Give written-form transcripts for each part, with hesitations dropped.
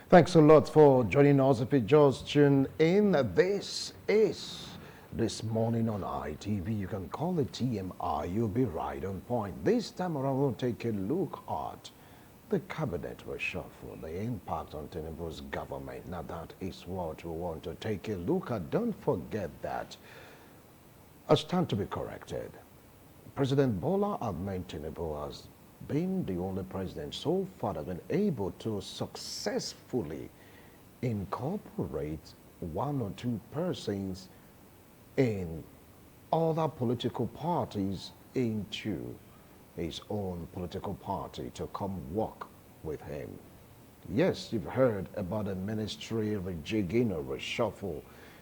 Thanks a lot for joining us. If you just tune in, this is This Morning on ITV. You can call it TMI. You'll be right on point. This time around, we'll take a look at the cabinet reshuffle, the impact on TINUBU'S government. Now, that is what we want to take a look at. Don't forget that a stand to be corrected. President Bola Ahmed Tinubu has been the only president so far that has been able to successfully incorporate one or two persons in other political parties into his own political party to come work with him. Yes, you've heard about the ministry rejigging or reshuffle,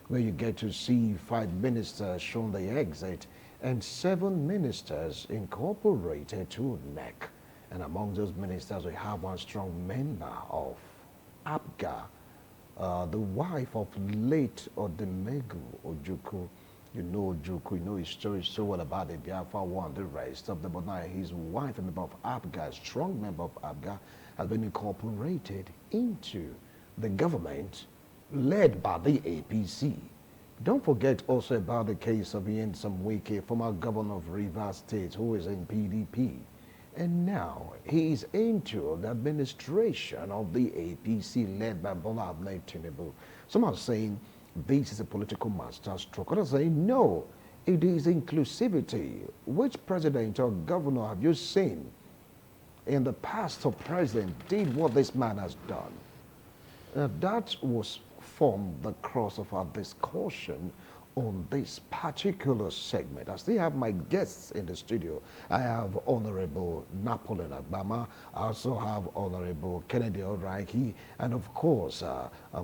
where you get to see 5 ministers shown the exit and 7 ministers incorporated to NEC. And among those ministers, we have one strong member of APGA, the wife of late Odemegu Ojukwu. You know Ojukwu, you know his story so well about the Biafra War and the rest of the, but now his wife, a member of APGA, a strong member of APGA, has been incorporated into the government led by the APC. Don't forget also about the case of Nyesom Wike, former governor of Rivers State, who is in PDP. And now he is into the administration of the APC led by Bola Ahmed Tinubu. Some are saying this is a political masterstroke. Others are saying no, it is inclusivity. Which president or governor have you seen in the past or present did what this man has done? That was form the cross of our discussion on this particular segment. I still have my guests in the studio. I have Honorable Napoleon Agbama. I also have Honorable Kennedy Oraiki, and of course,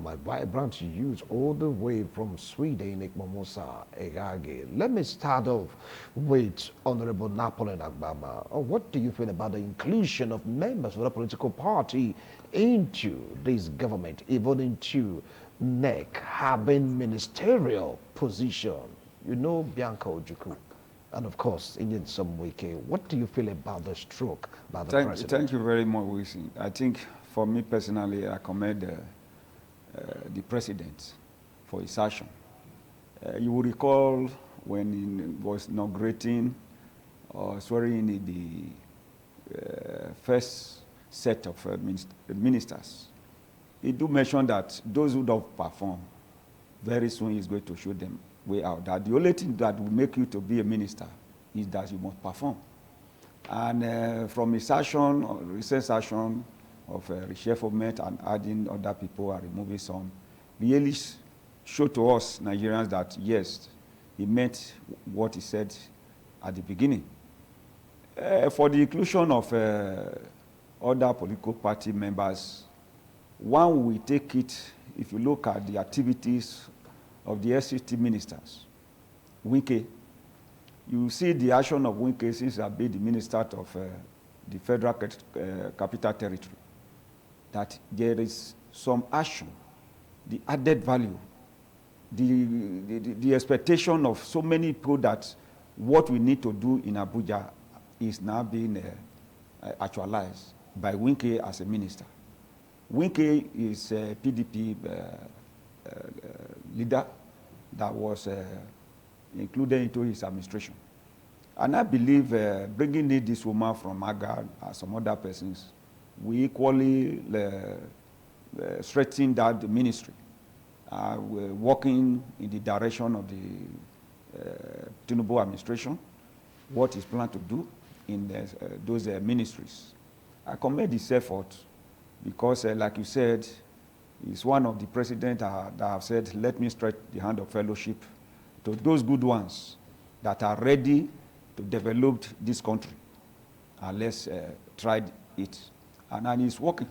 my vibrant youth all the way from Sweden, Ikmomosa Egage. Let me start off with Honorable Napoleon Agbama. What do you feel about the inclusion of members of the political party into this government, even into NEC having ministerial position? You know Bianca Ojukwu, and of course Nyesom Wike. What do you feel about the stroke by the president? Thank you very much, Wilson. I think for me personally, I commend the president for his action. You will recall when he was inaugurating or swearing in the first set of ministers, he do mention that those who don't perform, very soon he's going to show them way out. That the only thing that will make you to be a minister is that you must perform. And from his action, recent action of reshufflement and adding other people and removing some, really show to us Nigerians that yes, he meant what he said at the beginning. For the inclusion of other political party members, one will take it, if you look at the activities of the SCT ministers. Wike, you see the action of Wike since I've been the minister of the Federal Capital Territory, that there is some action, the added value, the expectation of so many people that what we need to do in Abuja is now being actualized by Wike as a minister. Wike is a PDP leader that was included into his administration. And I believe bringing in this woman from AGA and some other persons, we equally strengthen that ministry. We're working in the direction of the Tinubu administration, what is planned to do in those ministries. I commend this effort because, like you said, he's one of the presidents that have said, let me stretch the hand of fellowship to those good ones that are ready to develop this country. And let's try it. And it's working.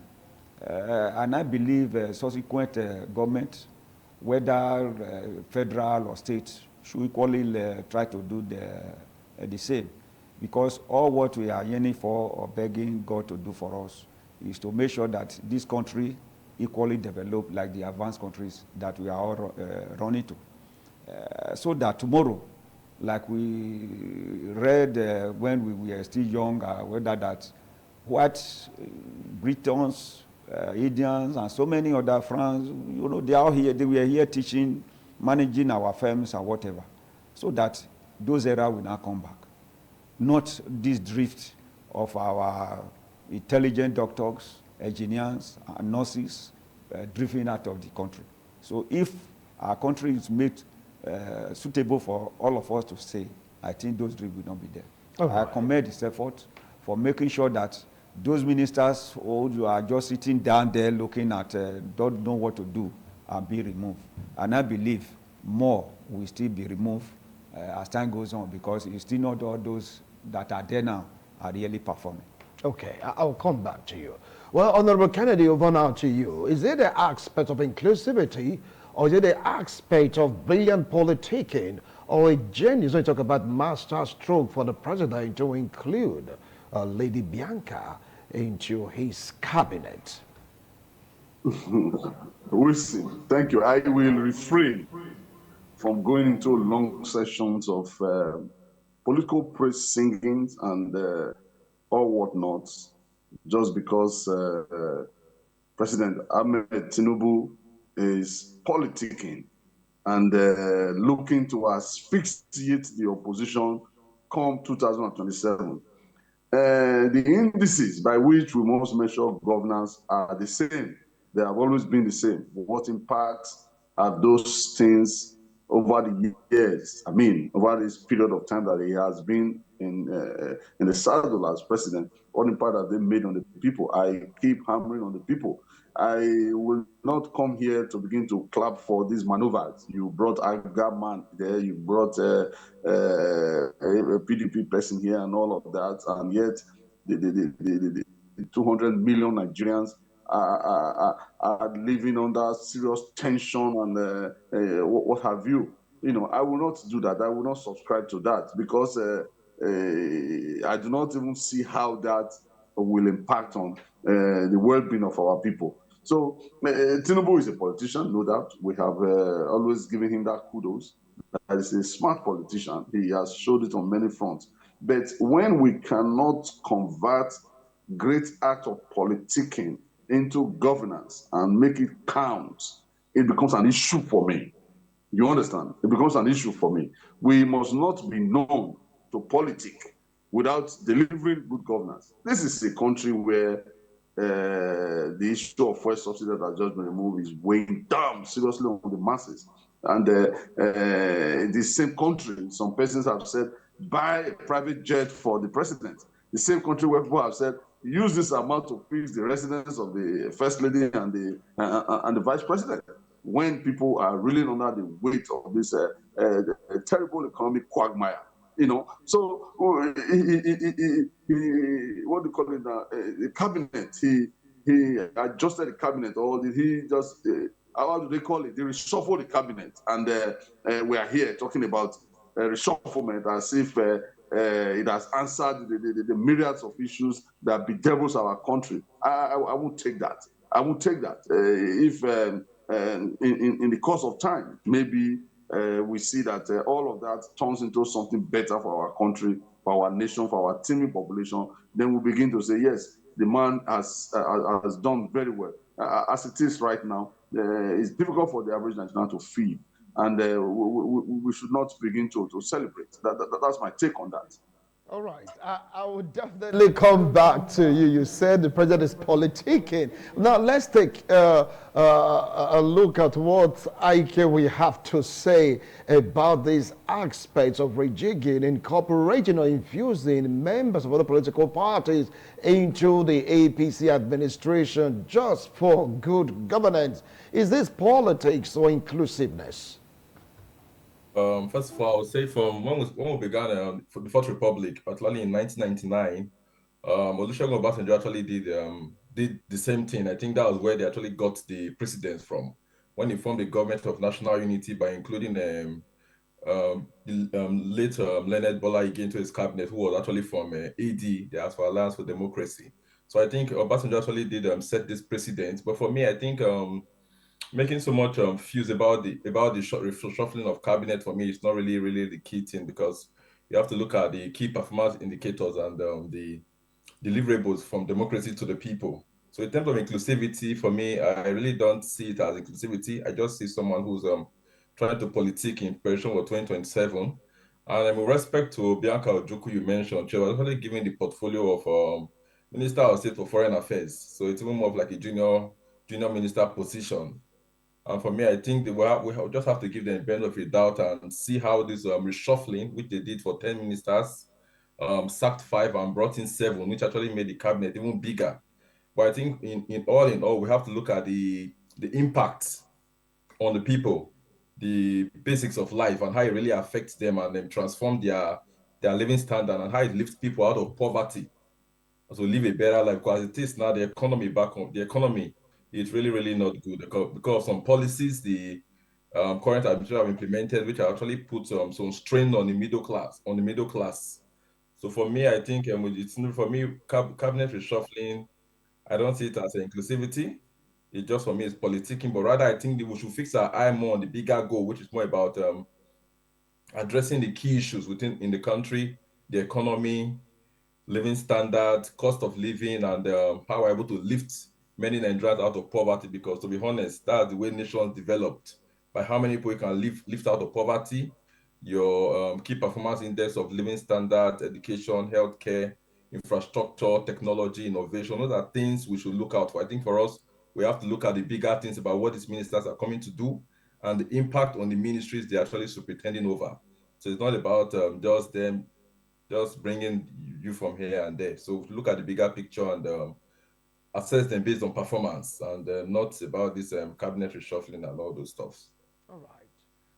And I believe subsequent government, whether federal or state, should equally try to do the same. Because all what we are yearning for or begging God to do for us is to make sure that this country equally develop like the advanced countries that we are all running to. So that tomorrow, like we read when we were still young, whether that what Britons Indians, and so many other friends. You know, they are here. They were here teaching, managing our firms and whatever, so that those era will not come back. Not this drift of our intelligent doctors, engineers, and nurses drifting out of the country. So if our country is made suitable for all of us to stay, I think those drifts will not be there. I commend this effort for making sure that those ministers who are just sitting down there looking at, don't know what to do, are being removed. And I believe more will still be removed as time goes on, because it's still not all those that are there now are really performing. Okay, I'll come back to you. Well, Honorable Kennedy, over now to you. Is it the aspect of inclusivity, or is it the aspect of brilliant politicking, or a genius when you talk about master stroke for the president to include Lady Bianca into his cabinet? We'll see. Thank you. I will refrain from going into long sessions of political praise singing and all whatnot, just because President Ahmed Tinubu is politicking and looking to asphyxiate the opposition come 2027. The indices by which we must measure governance are the same. They have always been the same. What impact have those things over the years? I mean, over this period of time that he has been in the saddle as president, what impact have they made on the people? I keep hammering on the people. I will not come here to begin to clap for these maneuvers. You brought Agaman there, you brought a PDP person here and all of that, and yet the 200 million Nigerians are living under serious tension and what have you. You know, I will not do that. I will not subscribe to that, because I do not even see how that will impact on the well-being of our people. So Tinubu is a politician, no doubt. We have always given him that kudos. That is a smart politician. He has showed it on many fronts. But when we cannot convert great act of politicking into governance and make it count, it becomes an issue for me. You understand? It becomes an issue for me. We must not be known to politic without delivering good governance. This is a country where the issue of fuel subsidy that has just been removed is weighing down seriously on the masses. And the same country, some persons have said, buy a private jet for the president. The same country where people have said, use this amount to fix the residence of the first lady and the vice president. When people are reeling under the weight of this terrible economic quagmire, you know, so what do you call it now? The cabinet, he adjusted the cabinet, or did he just how do they call it? They reshuffle the cabinet, and we are here talking about reshufflement as if it has answered the myriads of issues that bedevils our country. I won't take that. I won't take that. If in the course of time, maybe we see that all of that turns into something better for our country, for our nation, for our teeming population, then we begin to say, yes, the man has done very well. As it is right now, it's difficult for the average Nigerian to feed, and we should not begin to celebrate. That's my take on that. All right, I will definitely come back to you. You said the president is politicking. Now let's take a look at what Ike we have to say about these aspects of rejigging, incorporating or infusing members of other political parties into the APC administration just for good governance. Is this politics or inclusiveness? First of all, I would say from when we began for the Fourth Republic, particularly in 1999, Olusegun Obasanjo actually did the same thing. I think that was where they actually got the precedence from, when he formed the government of national unity by including late Leonard Bola Ige into his cabinet, who was actually from AD, the As for Alliance for Democracy. So I think Obasanjo actually did set this precedent. But for me, I think making so much fuse about the reshuffling of cabinet, for me, is not really the key thing, because you have to look at the key performance indicators and the deliverables from democracy to the people. So So in terms of inclusivity, for me, I really don't see it as inclusivity. I just see someone who's trying to politic in preparation for 2027. And with respect to Bianca Ojukwu, you mentioned, she was actually given the portfolio of Minister of State for Foreign Affairs. So it's even more of like a junior minister position. And for me, I think we just have to give them the benefit of the doubt and see how this reshuffling, which they did for 10 ministers, sacked 5 and brought in 7, which actually made the cabinet even bigger. But I think in all, we have to look at the impact on the people, the basics of life, and how it really affects them and then transform their living standard and how it lifts people out of poverty so live a better life. Because it is now the economy back home, the economy is really, really not good because of some policies the current administration have implemented, which actually put some strain on the middle class. So for me, I think it's for me cabinet reshuffling. I don't see it as an inclusivity. It just for me is politicking, but rather I think that we should fix our eye more on the bigger goal, which is more about addressing the key issues in the country, the economy, living standards, cost of living, and how we're able to lift many Nigerians out of poverty. Because to be honest, that's the way nations developed, by how many people you can lift out of poverty, your key performance index of living standards, education, healthcare, infrastructure, technology, innovation. Those are things we should look out for. I think for us, we have to look at the bigger things about what these ministers are coming to do and the impact on the ministries they're actually superintending over. So it's not about just them just bringing you from here and there. So look at the bigger picture and assess them based on performance and not about this cabinet reshuffling and all those stuff. All right.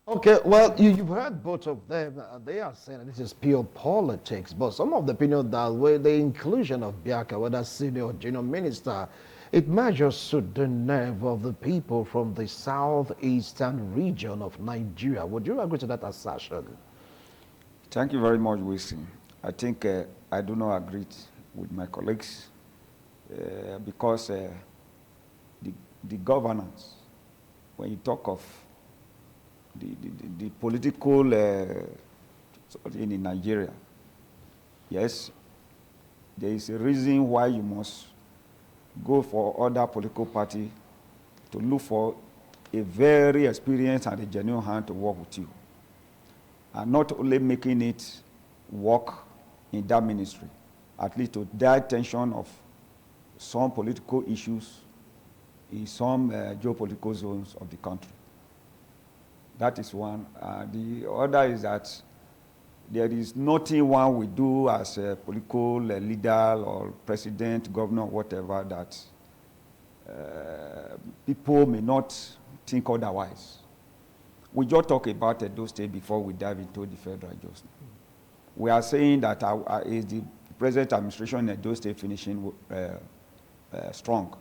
Okay, well, you've heard both of them. They are saying that this is pure politics, but some of the opinion that with the inclusion of Biaka, whether senior or junior minister, it might just suit the nerve of the people from the southeastern region of Nigeria. Would you agree to that assertion? Thank you very much, Wilson. I think I do not agree with my colleagues because the governance, when you talk of the political in Nigeria, yes, there is a reason why you must go for other political party to look for a very experienced and a genuine hand to work with you, and not only making it work in that ministry, at least to the attention of some political issues in some geopolitical zones of the country. That is one. The other is that there is nothing one will do as a political leader or president, governor, whatever, that people may not think otherwise. We just talk about Edo State before we dive into the federal justice. We are saying that is the present administration in Edo State finishing strong.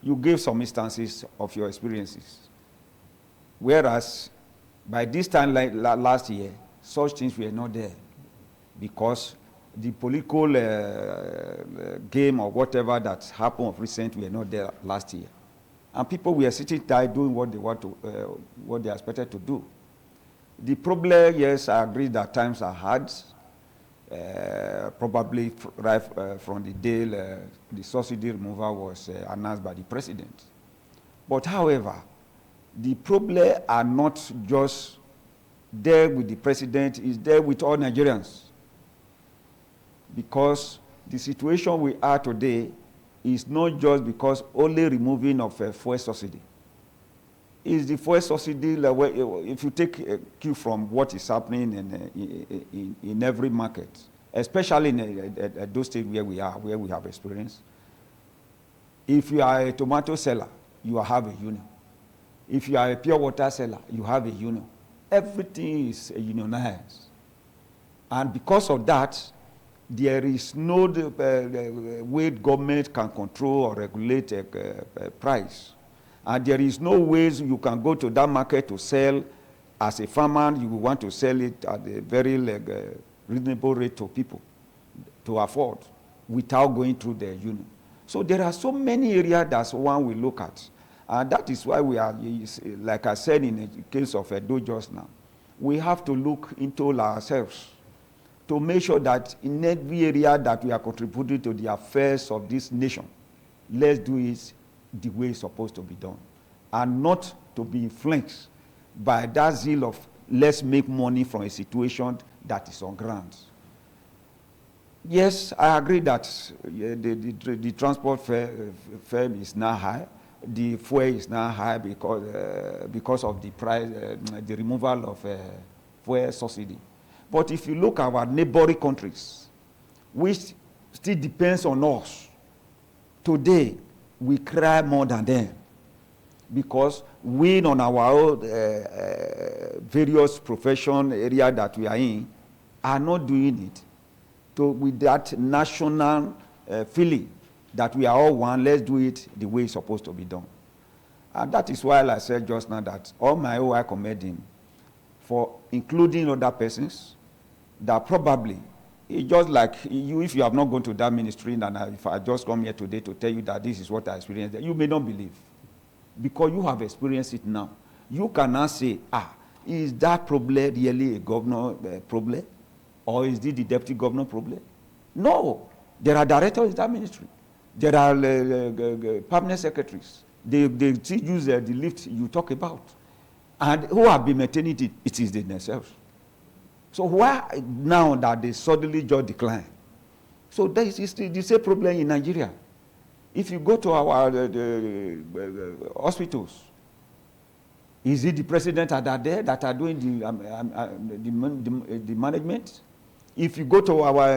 You gave some instances of your experiences. Whereas by this time last year, such things were not there because the political game or whatever that happened of recent were not there last year. And people were sitting there doing what they want to, what they are expected to do. The problem, yes, I agree that times are hard, probably right from the day the subsidy removal was announced by the president. But however, the problem are not just there with the president, it's there with all Nigerians. Because the situation we are today is not just because only removing of fuel subsidy. It's the fuel subsidy, if you take a cue from what is happening in every market, especially in those states where we are, where we have experience. If you are a tomato seller, you have a union. If you are a pure water seller, you have a union. Everything is unionized. And because of that, there is no way government can control or regulate a price. And there is no ways you can go to that market to sell. As a farmer, you want to sell it at a very reasonable rate to people to afford without going through the union. So there are so many areas that one will look at. And that is why we are, like I said in the case of Edo just now, we have to look into ourselves to make sure that in every area that we are contributing to the affairs of this nation, let's do it the way it's supposed to be done, and not to be influenced by that zeal of let's make money from a situation that is on ground. Yes, I agree that the transport fare is now high. The fuel is now high because of the price, the removal of fuel subsidy. But if you look at our neighboring countries, which still depends on us, today we cry more than them, because we on our own various profession area that we are in are not doing it with that national feeling that we are all one. Let's do it the way it's supposed to be done. And that is why I said just now that all my own I commend him for including other persons that probably, it's just like you, if you have not gone to that ministry, and if I just come here today to tell you that this is what I experienced, you may not believe, because you have experienced it now. You cannot say, is that problem really a governor problem? Or is it the deputy governor problem? No. There are directors in that ministry. There are permanent secretaries. They still use the lift you talk about. And who have been maintaining it? It is themselves. So why now that they suddenly just decline? So there is the same problem in Nigeria. If you go to our hospitals, is it the president that are there that are doing the management? If you go to our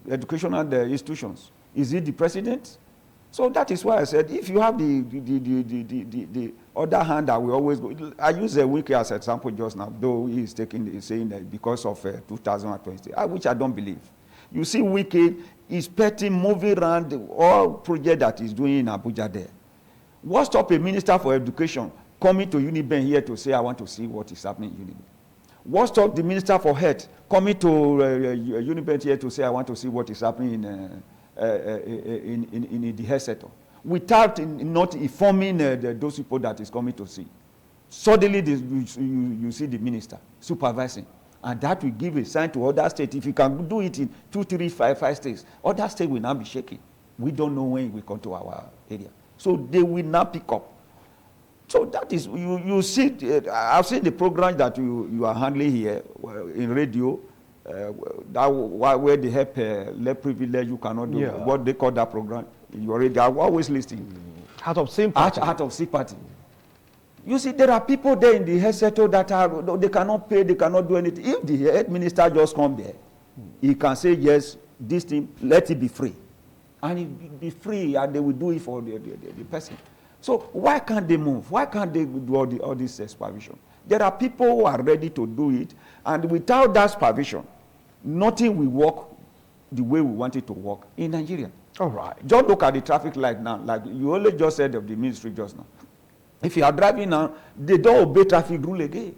educational institutions, is it the president? So that is why I said, if you have the other hand that we always go, I use Wiki as an example just now, though he is saying that because of 2020, which I don't believe. You see Wiki is petty moving around all project that he's doing in Abuja there. What stop a minister for education coming to Uniben here to say, I want to see what is happening in Uniben? What stop the minister for health coming to Uniben here to say, I want to see what is happening in the health sector, without not informing those people that is coming to see? Suddenly you see the minister supervising, and that will give a sign to other states. If you can do it in 2, 3, 5 states, other states will now be shaking. We don't know when it will come to our area. So they will now pick up. So that is, you see, I've seen the program that you are handling here in radio, where they help less privilege, you cannot do what they call that program. You already are always listening. Heart of sympathy. Heart of sympathy. You see, there are people there in the health sector that they cannot pay, they cannot do anything. If the health minister just come there, he can say, yes, this thing, let it be free. And it will be free, and they will do it for the person. So why can't they move? Why can't they do all this supervision? There are people who are ready to do it, and without that supervision, nothing will work the way we want it to work in Nigeria. All right. Just look at the traffic light now. Like you only just said of the ministry just now. If you are driving now, they don't obey traffic rule again.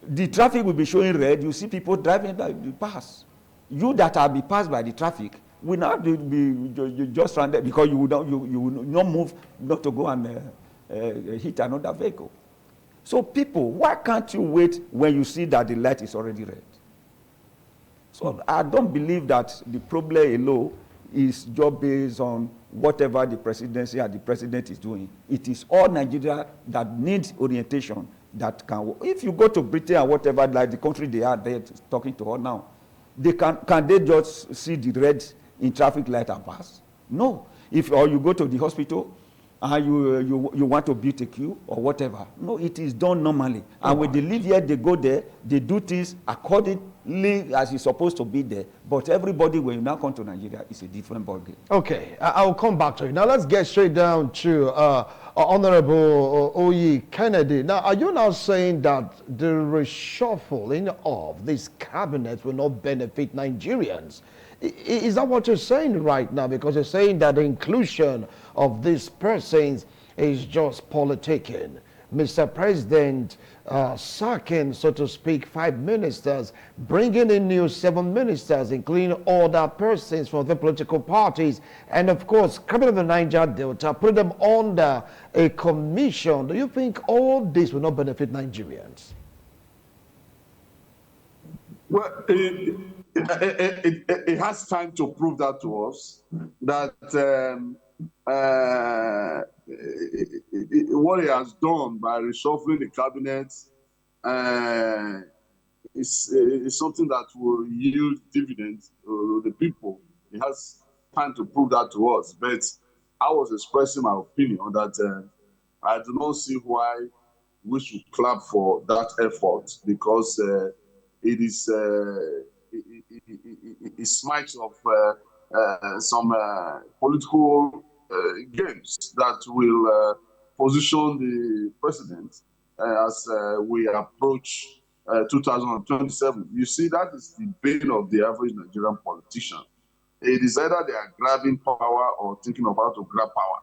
The traffic will be showing red. You see people driving by the pass. You that are be passed by the traffic will not be just stranded because you will not move not to go and hit another vehicle. So people, why can't you wait when you see that the light is already red? So I don't believe that the problem alone is just based on whatever the presidency and the president is doing. It is all Nigeria that needs orientation that can work. If you go to Britain and whatever, like the country they are there talking to us now, they can they just see the red in traffic light and pass? No. Or you go to the hospital and you want to build a queue or whatever. No, it is done normally. And when they live here, they go there, they do things accordingly as it's supposed to be there. But everybody, when you now come to Nigeria, it's a different ballgame. Okay, I'll come back to you. Now let's get straight down to Honorable Oyi Kennedy. Now, are you now saying that the reshuffling of this cabinet will not benefit Nigerians? Is that what you're saying right now? Because you're saying that the inclusion of these persons is just politicking. Mr. President sacking, so to speak, 5 ministers, bringing in new 7 ministers, including other persons from the political parties, and of course, coming to the Niger Delta, put them under a commission. Do you think all this will not benefit Nigerians? Well, it has time to prove that to us, that what he has done by reshuffling the cabinet is something that will yield dividends to the people. He has time to prove that to us. But I was expressing my opinion that I do not see why we should clap for that effort because it is it smacks of some political games that will position the president as we approach 2027. You see, that is the bane of the average Nigerian politician. It is either they are grabbing power or thinking of how to grab power.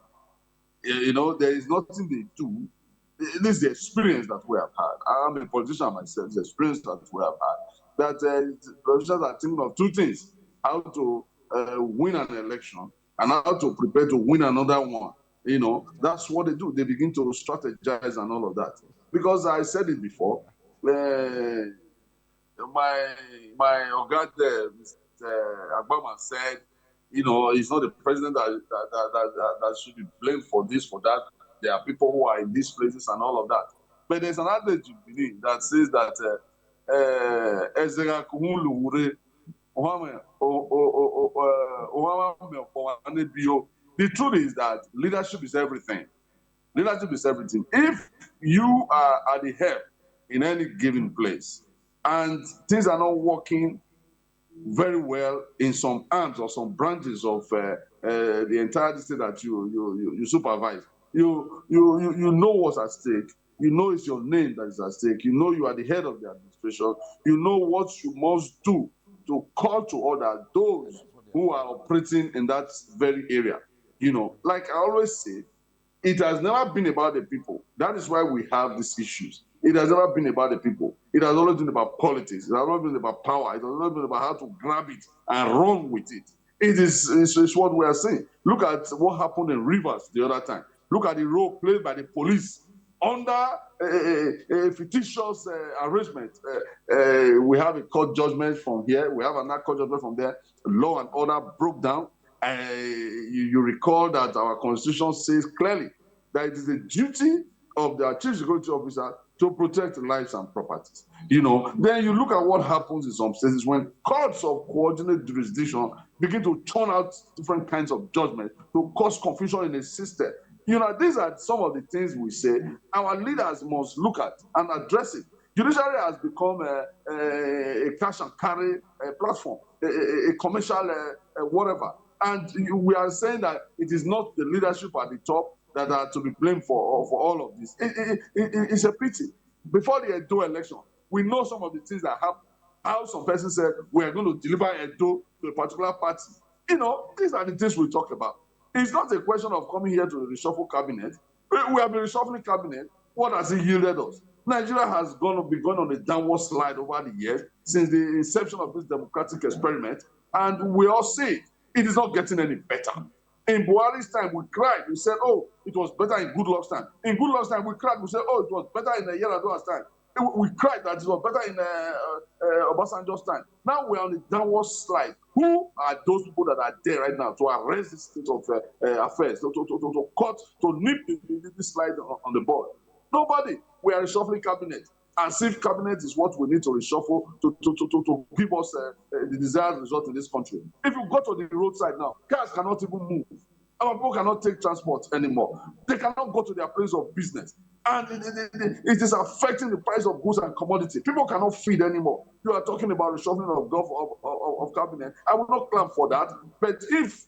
You know, there is nothing they do. This is the experience that we have had. I'm a politician myself. The experience that we have had. That politicians are thinking of two things: how to win an election and how to prepare to win another one. You know, that's what they do. They begin to strategize and all of that. Because I said it before. My Oga there, Mr. Agbama said, you know, it's not the president that should be blamed for this, for that. There are people who are in these places and all of that. But there's an adage in Benin that says that the truth is that leadership is everything. Leadership is everything. If you are at the helm in any given place and things are not working very well in some arms or some branches of the entire state that you supervise, you know what's at stake. You know it's your name that is at stake. You know you are the head of the administration. You know what you must do to call to order those who are operating in that very area. You know, like I always say, it has never been about the people. That is why we have these issues. It has never been about the people. It has always been about politics. It has always been about power. It has always been about how to grab it and run with it. It's what we are saying. Look at what happened in Rivers the other time. Look at the role played by the police under a fictitious arrangement. We have a court judgment from here. We have another court judgment from there. Law and order broke down. You recall that our constitution says clearly that it is the duty of the chief security officer to protect lives and properties. You know, then you look at what happens in some states when courts of coordinate jurisdiction begin to turn out different kinds of judgment to cause confusion in the system. You know, these are some of the things we say our leaders must look at and address it. Judiciary has become a cash and carry platform, a commercial whatever. And we are saying that it is not the leadership at the top that are to be blamed for all of this. It's a pity. Before the Edo election, we know some of the things that happened. How some person said, we are going to deliver Edo to a particular party. You know, these are the things we talk about. It's not a question of coming here to reshuffle cabinet. We have been reshuffling cabinet. What has it yielded us? Nigeria has been going on a downward slide over the years since the inception of this democratic experiment. And we all see it is not getting any better. In Buhari's time, we cried. We said, oh, it was better in Goodluck's time. In Goodluck's time, we cried. We said, oh, it was better in Yar'Adua's time. We cried that it was better in Obasanjo's time. Now we're on a downward slide. Who are those people that are there right now to arrest this state of affairs, to cut, to nip this slide on the board? Nobody. We are reshuffling cabinet. As if cabinet is what we need to reshuffle to give us the desired result in this country. If you go to the roadside now, cars cannot even move. Our people cannot take transport anymore. They cannot go to their place of business. And it is affecting the price of goods and commodity. People cannot feed anymore. You are talking about reshuffling of cabinet. I will not clap for that. But if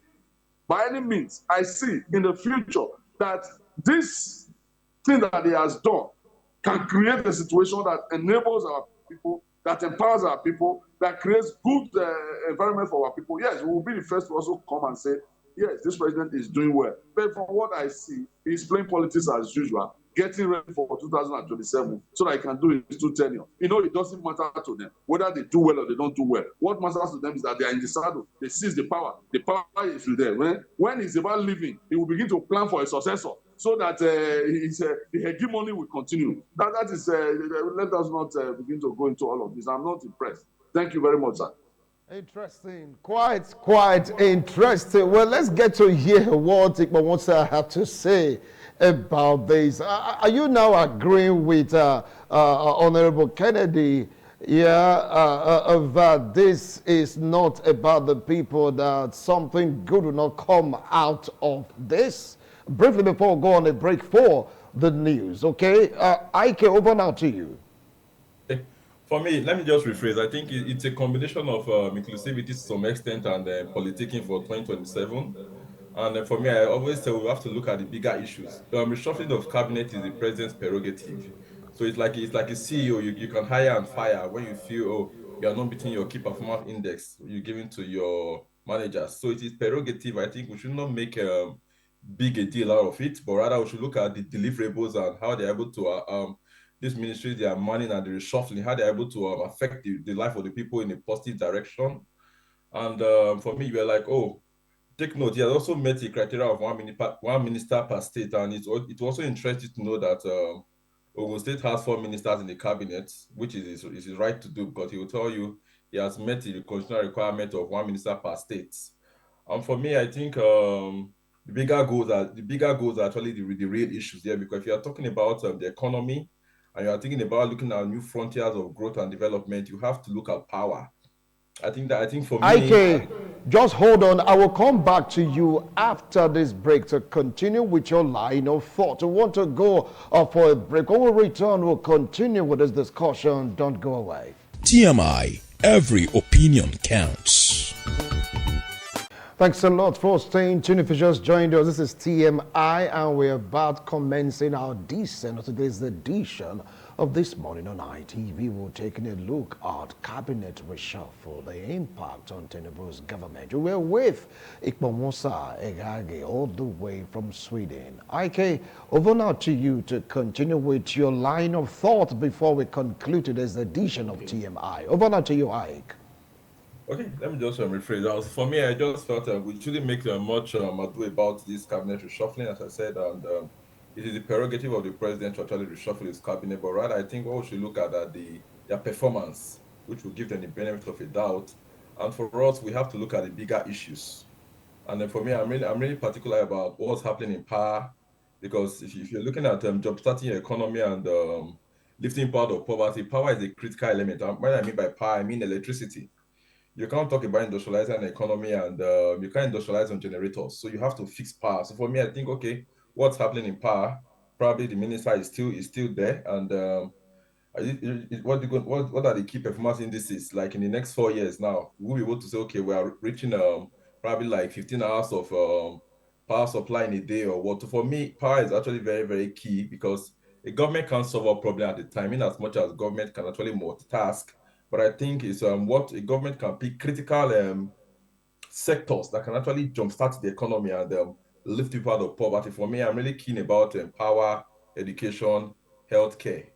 by any means I see in the future that this thing that he has done can create a situation that enables our people, that empowers our people, that creates good environment for our people, yes, we will be the first to also come and say, yes, this president is doing well. But from what I see, he's playing politics as usual, getting ready for 2027 so that he can do his 2 tenure. You know, it doesn't matter to them whether they do well or they don't do well. What matters to them is that they are in the saddle. They seize the power. The power is with them. When he's about leaving, he will begin to plan for a successor so that the hegemony will continue. That is, let us not begin to go into all of this. I'm not impressed. Thank you very much, sir. Interesting, quite interesting. Well, let's get to hear what Ikpawonsa have to say about this. Are you now agreeing with Honorable Kennedy? Yeah, that this is not about the people, that something good will not come out of this. Briefly before we go on a break for the news, okay? Ike, over now to you. For me, let me just rephrase. I think it's a combination of inclusivity to some extent and politicking for 2027. And for me, I always say we have to look at the bigger issues. Reshuffling of cabinet is the president's prerogative. So it's like a CEO. You can hire and fire when you feel, oh, you are not meeting your key performance index you're giving to your managers. So it is prerogative. I think we should not make big a deal out of it, but rather we should look at the deliverables and how they're able to these ministries they are manning and the reshuffling, how they're able to affect the life of the people in a positive direction. And for me, you're like, oh, take note, he has also met the criteria of one minister per state, and it's also interesting to know that Ogun State has 4 ministers in the cabinet, which is his right to do because he will tell you he has met the constitutional requirement of 1 minister per state. And for me, I think the bigger goals are actually the real issues there because if you are talking about the economy and you are thinking about looking at new frontiers of growth and development, you have to look at power. I think for me, Ike, just hold on. I will come back to you after this break to continue with your line of thought. We want to go for a break. When we return, we'll continue with this discussion. Don't go away. TMI, every opinion counts. Thanks a lot for staying tuned. If you just joined us, this is TMI, and we're about commencing our descent of today's edition of This Morning on ITV. We're taking a look at cabinet reshuffle, the impact on TINUBU'S government. We're with Ikpawonsa Egage all the way from Sweden. Ike, over now to you to continue with your line of thought before we conclude today's edition of TMI. Over now to you, Ike. okay, let me just rephrase. For me, I just felt we shouldn't make much ado about this cabinet reshuffling, as I said, and it is the prerogative of the president to actually reshuffle his cabinet. But rather, I think what we should look at are their performance, which will give them the benefit of a doubt. And for us, we have to look at the bigger issues. And then for me, I'm really particular about what's happening in power, because if you're looking at jumpstarting your economy and lifting people out of poverty, power is a critical element. And when I mean by power, I mean electricity. You can't talk about industrializing an economy and you can't industrialize on generators. So you have to fix power. So for me, I think, okay, what's happening in power? Probably the minister is still there. And what are the key performance indices? Like in the next 4 years now, we'll be able to say, okay, we are reaching probably like 15 hours of power supply in a day or what. So for me, power is actually very, very key because a government can't solve a problem at a time, in as much as government can actually multitask. But I think it's what a government can pick critical sectors that can actually jumpstart the economy and lift people out of poverty. For me, I'm really keen about power, education, healthcare,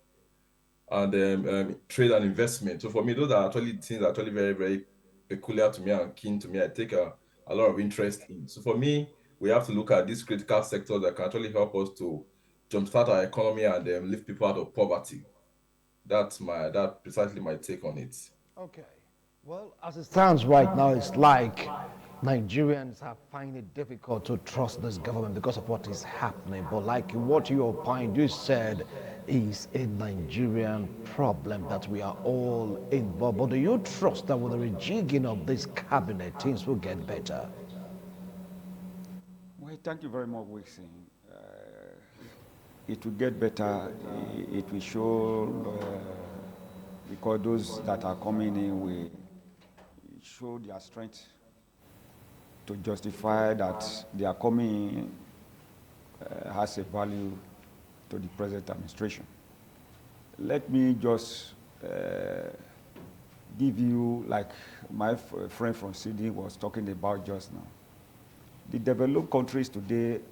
and trade and investment. So for me, those are actually things that are actually very, very peculiar to me and keen to me. I take a lot of interest in. So for me, we have to look at these critical sectors that can actually help us to jumpstart our economy and lift people out of poverty. That's precisely my take on it. Okay. Well, as it stands right now, it's like Nigerians are finding it difficult to trust this government because of what is happening. But like what you opined, you said is a Nigerian problem that we are all involved. But do you trust that with the rejigging of this cabinet, things will get better? Well, thank you very much, Wilson. It will get better. It will show, because those that are coming in will show their strength to justify that they are coming in, has a value to the present administration. Let me just give you, like my friend from Sydney was talking about just now. The developed countries today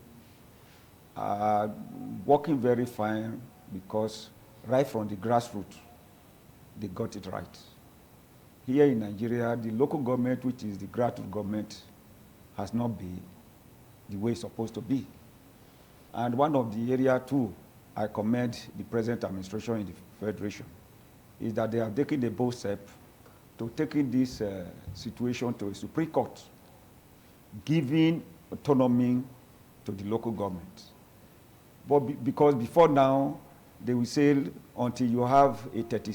are working very fine because right from the grassroots, they got it right. Here in Nigeria, the local government, which is the grassroots government, has not been the way it's supposed to be. And one of the area too, I commend the present administration in the Federation, is that they have taken a bold step to taking this situation to a Supreme Court, giving autonomy to the local government. But because before now, they will say until you have a 30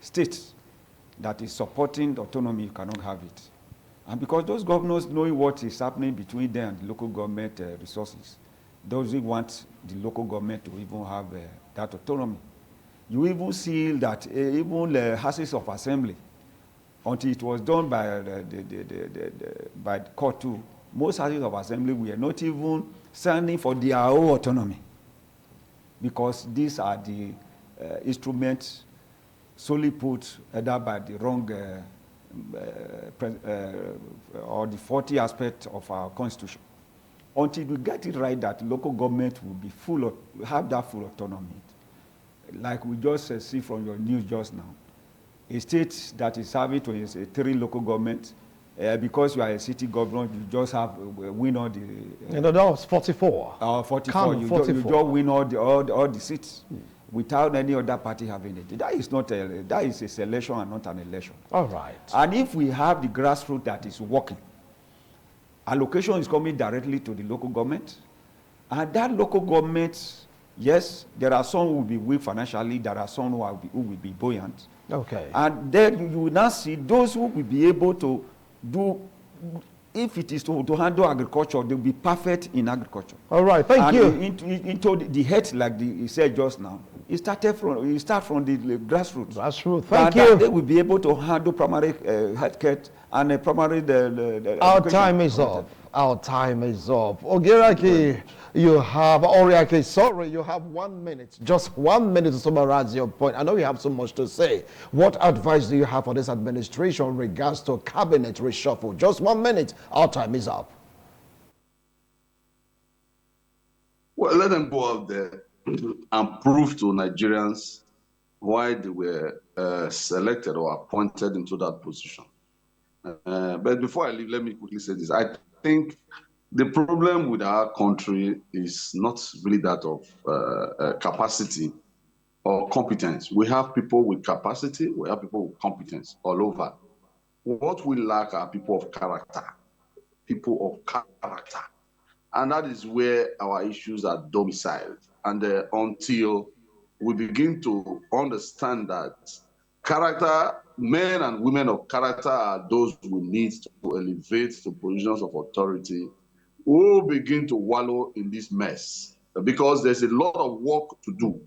state that is supporting the autonomy, you cannot have it. And because those governors knowing what is happening between them and the local government resources, those who want the local government to even have that autonomy. You even see that even the houses of assembly, until it was done by by the court too, most houses of assembly were not even standing for their own autonomy, because these are the instruments solely put either by the wrong or the faulty aspect of our constitution. Until we get it right that local government will be have that full autonomy. Like we just see from your news just now, a state that is having 23 local governments, because you are a city governor, you just have win all the. That was 44. 44. You just win all the seats without any other party having it. That is not that is a selection and not an election. All right. And if we have the grassroots that is working, allocation is coming directly to the local government, and that local government, yes, there are some who will be weak financially, there are some who will be buoyant. Okay. And then you will now see those who will be able to do, if it is to handle agriculture, they will be perfect in agriculture. All right, thank you. Into the head, like he said just now, it start from the grassroots. Grassroots, thank you. They will be able to handle primary healthcare and primary Our time is up. Our time is up. Ogiraki, you have, Oriaki, sorry, you have 1 minute. Just 1 minute to summarize your point. I know you have so much to say. What advice do you have for this administration in regards to cabinet reshuffle? Just 1 minute. Our time is up. Well, let them go out there and prove to Nigerians why they were selected or appointed into that position. But before I leave, let me quickly say this. I think the problem with our country is not really that of capacity or competence. We have people with capacity, we have people with competence all over. What we lack are people of character. And that is where our issues are domiciled. And until we begin to understand that character, men and women of character are those we need to elevate to positions of authority, we'll begin to wallow in this mess, because there's a lot of work to do.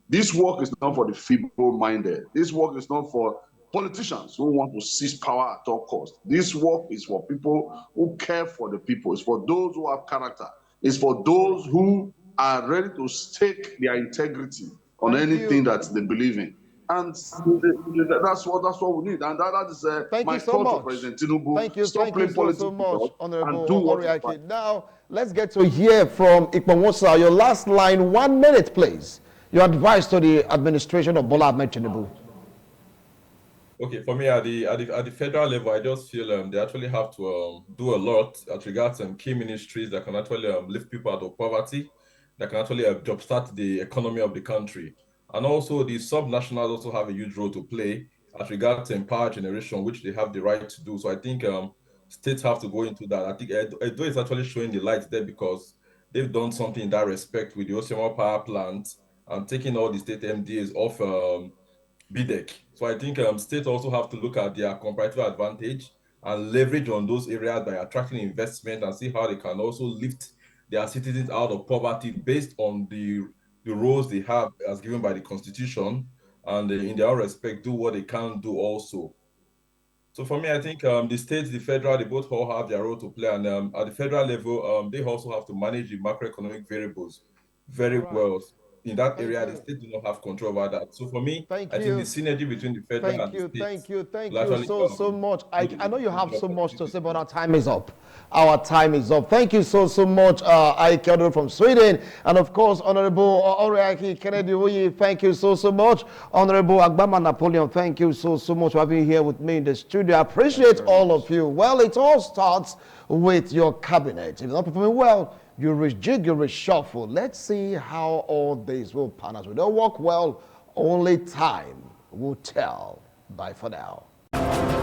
This work is not for the feeble-minded. This work is not for politicians who want to seize power at all costs. This work is for people who care for the people. It's for those who have character. It's for those who are ready to stake their integrity on anything that they believe in. And that's what we need. And that is my thought to President Tinubu. Thank you so much, Honorable Oriaki. Now, let's get to hear from Ikpawosa. Your last line, 1 minute, please. Your advice to the administration of Bola Ahmed Tinubu. Okay, for me at the federal level, I just feel they actually have to do a lot as regards key ministries that can actually lift people out of poverty, that can actually jumpstart the economy of the country. And also the sub-nationals also have a huge role to play as regards power generation, which they have the right to do. So I think states have to go into that. I think Edo is actually showing the light there because they've done something in that respect with the Osimo power plant and taking all the state MDAs off BDEC. So I think states also have to look at their comparative advantage and leverage on those areas by attracting investment and see how they can also lift their citizens out of poverty based on the roles they have as given by the Constitution, and in their own respect, do what they can do also. So for me, I think the states, the federal, they both all have their role to play. And at the federal level, they also have to manage the macroeconomic variables very well. In that area, the state do not have control over that. So for me, I think the synergy between the federal and the states. Thank you so much. I know you have so much to say, but our time is up. Our time is up. Thank you so much, Ike from Sweden. And of course, Honorable Oriaki Kennedy Uyi, thank you so much. Honorable Agbama Napoleon, thank you so much for being here with me in the studio. I appreciate all of you. Well, it all starts with your cabinet. If you're not performing well, you rejig, you reshuffle. Let's see how all this will pan out. We don't work well, only time will tell. Bye for now. you.